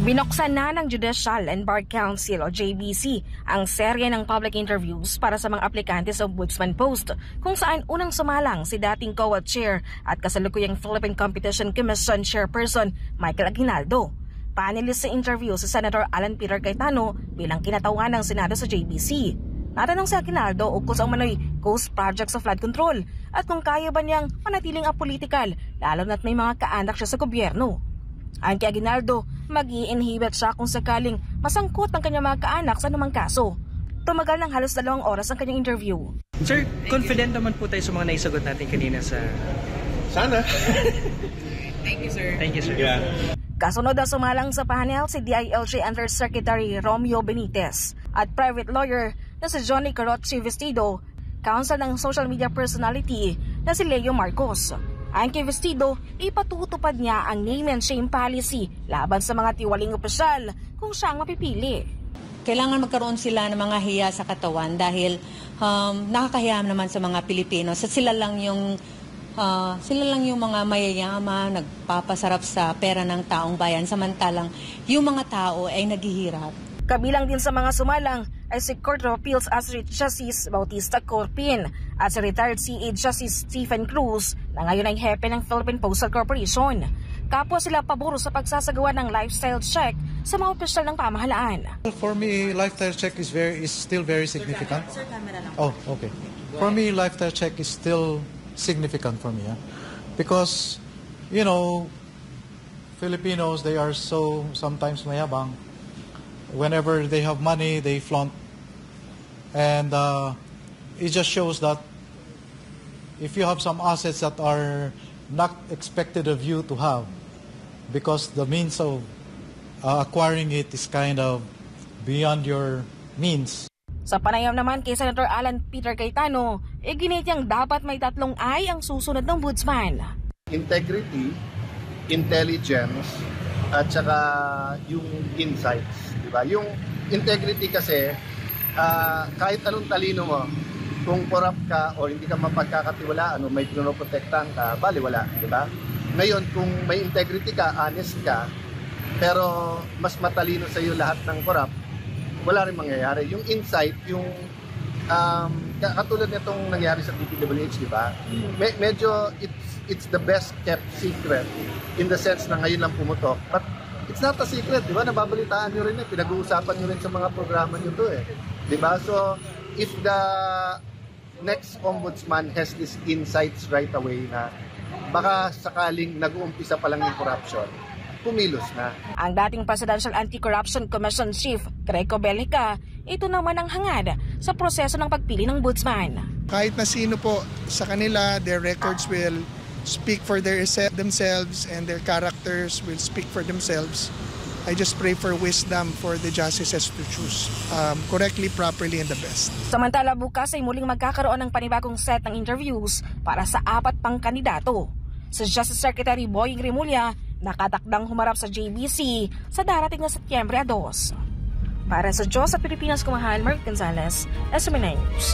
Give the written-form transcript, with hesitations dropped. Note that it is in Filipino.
Binuksan na ng Judicial and Bar Council o JBC ang serye ng public interviews para sa mga aplikante sa Ombudsman Post, kung saan unang sumalang si dating COA Chair at kasalukuyang Philippine Competition Commission Chairperson Michael Aguinaldo. Panelist sa interview si Senator Alan Peter Cayetano bilang kinatawan ng Senado sa JBC. Natanong si Aguinaldo ukol sa umano'y ghost project sa flood control at kung kaya ba niyang manatiling apolitikal lalo na't may mga kaanak siya sa gobyerno. Ayon kay Aguinaldo, mag-i-inhibit siya kung sakaling masangkot ang kanyang mga kaanak sa anumang kaso. Tumagal ng halos 2 oras ang kanyang interview. Sir, confident naman po tayo sa mga naisagot natin kanina sa... Sana. Thank you, sir. Thank you, sir. Yeah. Kasunod na sumalang sa panel si DILG Undersecretary Romeo Benitez at private lawyer na si Johnny Carocci Vestido, counsel ng social media personality na si Leo Marcos. Ayon kay Vestido, ipatutupad niya ang name and shame policy laban sa mga tiwaling opisyal kung siya ang mapipili. Kailangan magkaroon sila ng mga hiya sa katawan dahil nakakahiya naman sa mga Pilipino. Sila lang yung mga mayayaman, nagpapasarap sa pera ng taong bayan, samantalang yung mga tao ay naghihirap. Kabilang din sa mga sumalang ay si Court of Appeals Associate Justice Bautista Corpin at si retired CA Justice Stephen Cruz na ngayon ay hepe ng Philippine Postal Corporation. Kapwa sila pabor sa pagsasagawa ng lifestyle check sa mga opisyal ng pamahalaan. For me, lifestyle check is still very significant. Oh, okay. For me, lifestyle check is still significant for me, because Filipinos, they are so sometimes mayabang. Whenever they have money, they flaunt, and it just shows that if you have some assets that are not expected of you to have, because the means of acquiring it is kind of beyond your means. Sa panayam naman kay Senator Alan Peter Cayetano, ginitiyang dapat may 3 ay ang susunod ng ombudsman. Integrity, intelligence, at saka yung insights, di ba? Yung integrity kasi, kahit anong talino mo, kung corrupt ka o hindi ka mapagkakatiwalaan o may pinoprotektahan ka, baliwala, di ba? Ngayon, kung may integrity ka, honest ka, pero mas matalino sa iyo lahat ng corrupt, wala rin mangyayari. Yung insight, yung katulad nitong nangyari sa DPWH, di ba? Medyo it's the best kept secret in the sense na ngayon lang pumutok. But it's not a secret, di ba? Nababalitaan nyo rin pinag-uusapan nyo rin sa mga programa nyo to Di ba? So, if the next ombudsman has these insights right away na baka sakaling nag-uumpisa pa lang yung corruption, kumilos na. Ang dating Presidential Anti-Corruption Commission Chief, Greco Belica, ito naman ang hangad sa proseso ng pagpili ng ombudsman. Kahit na sino po sa kanila, their records will speak for themselves and their characters will speak for themselves. I just pray for wisdom for the justices to choose correctly, properly, and the best. Samantala bukas ay muling magkakaroon ng panibagong set ng interviews para sa 4 pang kandidato. Si Justice Secretary Boying Rimulya nakatakdang humarap sa JBC sa darating na Setyembre 2. Para sa Diyos sa Pilipinas, kumahal, Mark Gonzalez, SMN News.